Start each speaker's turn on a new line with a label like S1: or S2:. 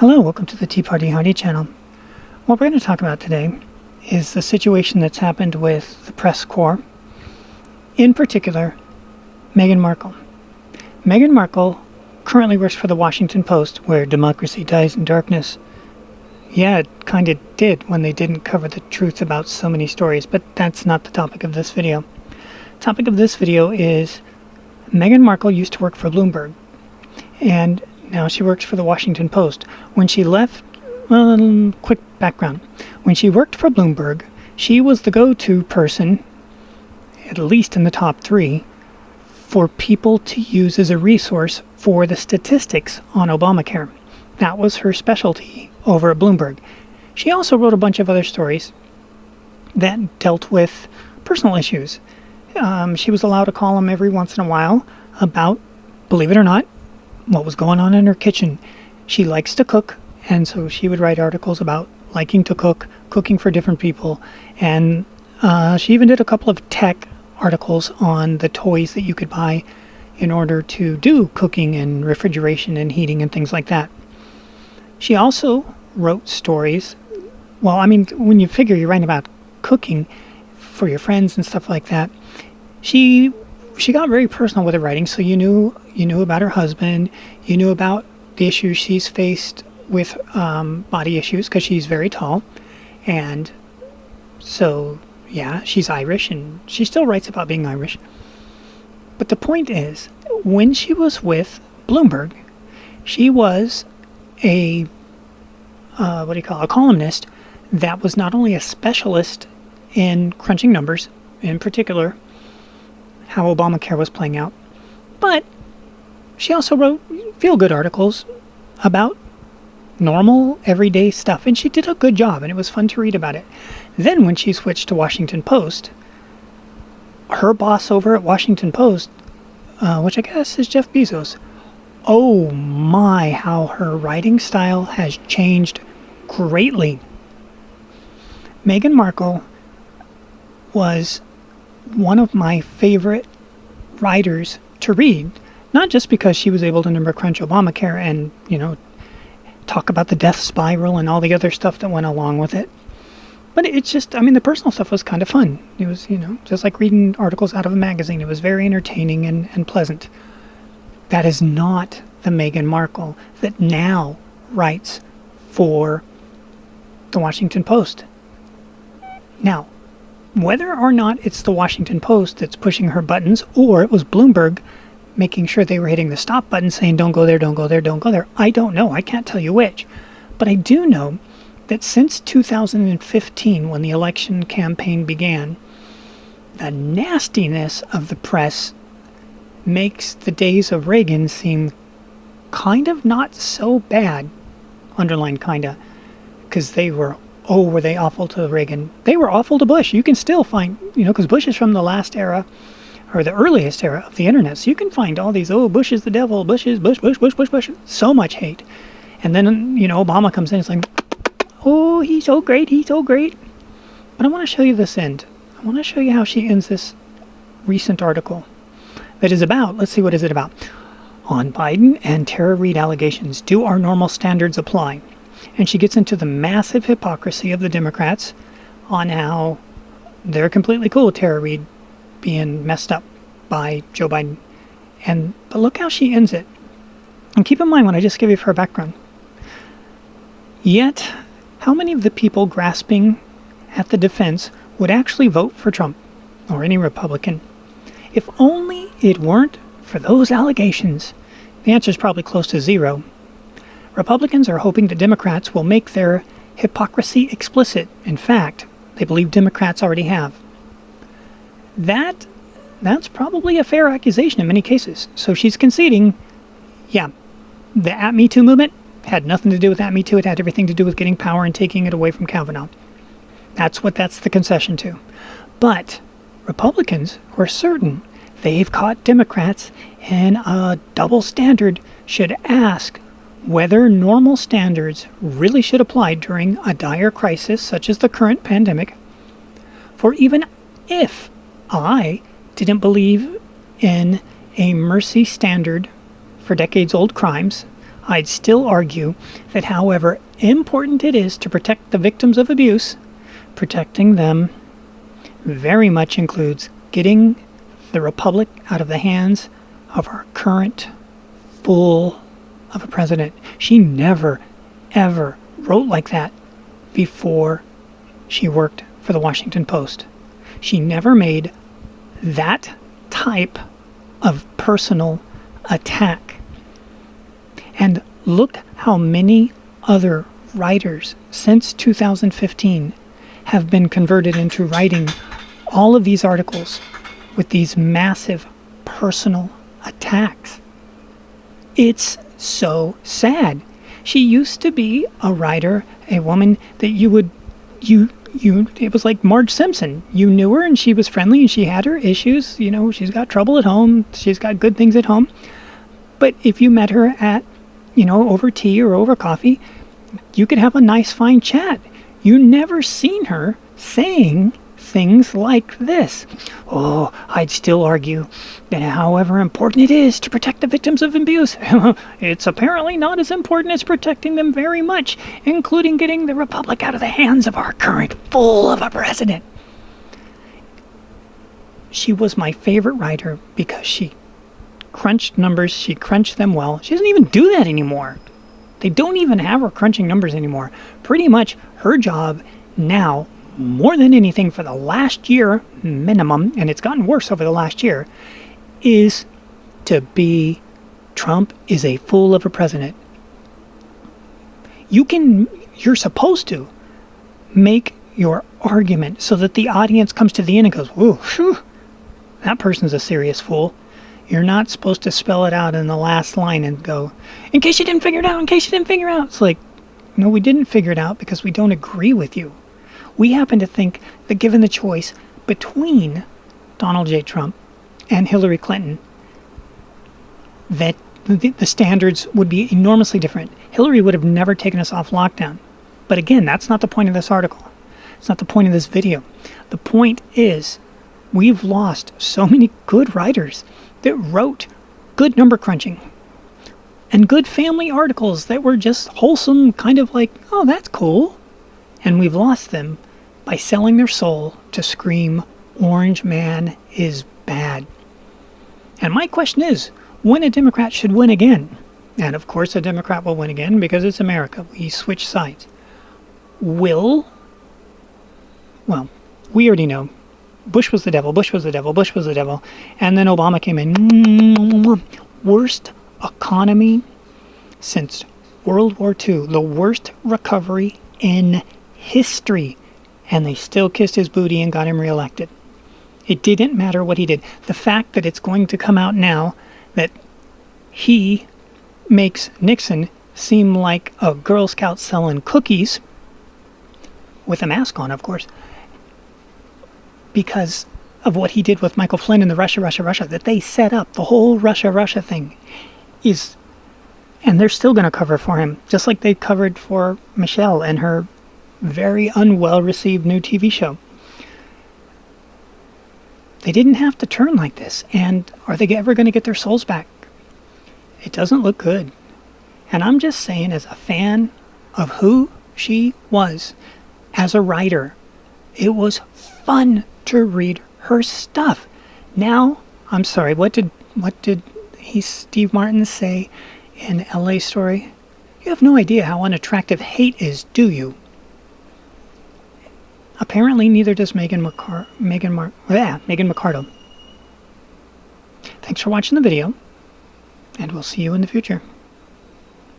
S1: Hello, welcome to the Tea Party Howdy channel. What we're going to talk about today is the situation that's happened with the press corps, in particular, Meghan Markle. Meghan Markle currently works for the Washington Post, where democracy dies in darkness. Yeah, it kind of did when they didn't cover the truth about so many stories, but that's not the topic of this video. The topic of this video is Meghan Markle used to work for Bloomberg, and now she works for the Washington Post. When she left, quick background. When she worked for Bloomberg, she was the go-to person, at least in the top 3, for people to use as a resource for the statistics on Obamacare. That was her specialty over at Bloomberg. She also wrote a bunch of other stories that dealt with personal issues. She was allowed a column every once in a while about, believe it or not, what was going on in her kitchen. She likes to cook, and so she would write articles about liking to cook, cooking for different people, and she even did a couple of tech articles on the toys that you could buy in order to do cooking and refrigeration and heating and things like that. She also wrote stories. Well, I mean, when you figure you're writing about cooking for your friends and stuff like that, she got very personal with her writing, so you knew about her husband, you knew about the issues she's faced with body issues, because she's very tall, and so, yeah, she's Irish, and she still writes about being Irish. But the point is, when she was with Bloomberg, she was a columnist that was not only a specialist in crunching numbers, in particular how Obamacare was playing out, but she also wrote feel-good articles about normal, everyday stuff, and she did a good job, and it was fun to read about it. Then when she switched to Washington Post, her boss over at Washington Post, which I guess is Jeff Bezos, oh my, how her writing style has changed greatly. Meghan Markle was one of my favorite writers to read, not just because she was able to number crunch Obamacare and, talk about the death spiral and all the other stuff that went along with it, but it's just, the personal stuff was kind of fun. It was, just like reading articles out of a magazine. It was very entertaining and pleasant. That is not the Meghan Markle that now writes for the Washington Post. Now, whether or not it's the Washington Post that's pushing her buttons, or it was Bloomberg making sure they were hitting the stop button saying, don't go there, don't go there, don't go there, I don't know. I can't tell you which. But I do know that since 2015, when the election campaign began, the nastiness of the press makes the days of Reagan seem kind of not so bad, underline kinda, because were they awful to Reagan? They were awful to Bush. You can still find, because Bush is from the last era, or the earliest era of the internet, so you can find all these, Bush is the devil, Bush, so much hate. And then, Obama comes in, it's like, he's so great, he's so great. But I want to show you this end. I want to show you how she ends this recent article that is about, let's see, what is it about? On Biden and Tara Reade allegations, do our normal standards apply? And she gets into the massive hypocrisy of the Democrats on how they're completely cool with Tara Reade being messed up by Joe Biden. But look how she ends it. And keep in mind what I just gave you for her background. Yet, how many of the people grasping at the defense would actually vote for Trump or any Republican? If only it weren't for those allegations. The answer is probably close to zero. Republicans are hoping the Democrats will make their hypocrisy explicit. In fact, they believe Democrats already have. That's probably a fair accusation in many cases. So she's conceding, yeah, the At Me Too movement had nothing to do with At Me Too. It had everything to do with getting power and taking it away from Kavanaugh. That's the concession to. But Republicans who are certain they've caught Democrats in a double standard should ask whether normal standards really should apply during a dire crisis such as the current pandemic. For even if I didn't believe in a mercy standard for decades-old crimes, I'd still argue that however important it is to protect the victims of abuse, protecting them very much includes getting the republic out of the hands of our current fool of a president. She never, ever wrote like that before she worked for the Washington Post. She never made that type of personal attack. And look how many other writers since 2015 have been converted into writing all of these articles with these massive personal attacks. It's so sad. She used to be a writer, a woman that it was like Marge Simpson. You knew her and she was friendly and she had her issues. She's got trouble at home. She's got good things at home. But if you met her at, over tea or over coffee, you could have a nice, fine chat. You never seen her saying things like this. Oh, I'd still argue that however important it is to protect the victims of abuse, it's apparently not as important as protecting them very much, including getting the republic out of the hands of our current fool of a president. She was my favorite writer because she crunched numbers, she crunched them well. She doesn't even do that anymore. They don't even have her crunching numbers anymore. Pretty much her job now, more than anything for the last year minimum, and it's gotten worse over the last year, is to be Trump is a fool of a president. You're supposed to make your argument so that the audience comes to the end and goes, whoa, whew, that person's a serious fool. You're not supposed to spell it out in the last line and go, in case you didn't figure it out, in case you didn't figure it out. It's like, no, we didn't figure it out because we don't agree with you. We happen to think that given the choice between Donald J. Trump and Hillary Clinton, that the standards would be enormously different. Hillary would have never taken us off lockdown. But again, that's not the point of this article. It's not the point of this video. The point is, we've lost so many good writers that wrote good number crunching and good family articles that were just wholesome, kind of like, oh, that's cool. And we've lost them by selling their soul to scream, Orange Man is bad. And my question is, when a Democrat should win again? And of course a Democrat will win again because it's America. We switch sides. Well, we already know. Bush was the devil, Bush was the devil, Bush was the devil. And then Obama came in. Worst economy since World War II. The worst recovery in history. And they still kissed his booty and got him reelected. It didn't matter what he did. The fact that it's going to come out now that he makes Nixon seem like a Girl Scout selling cookies, with a mask on, of course, because of what he did with Michael Flynn and the Russia, that they set up the whole Russia thing is, and they're still going to cover for him, just like they covered for Michelle and her very unwell-received new TV show. They didn't have to turn like this, and are they ever going to get their souls back? It doesn't look good. And I'm just saying, as a fan of who she was as a writer, it was fun to read her stuff. Now, I'm sorry, what did Steve Martin say in LA Story? You have no idea how unattractive hate is, do you? Apparently, neither does Megan McArdle. Thanks for watching the video, and we'll see you in the future.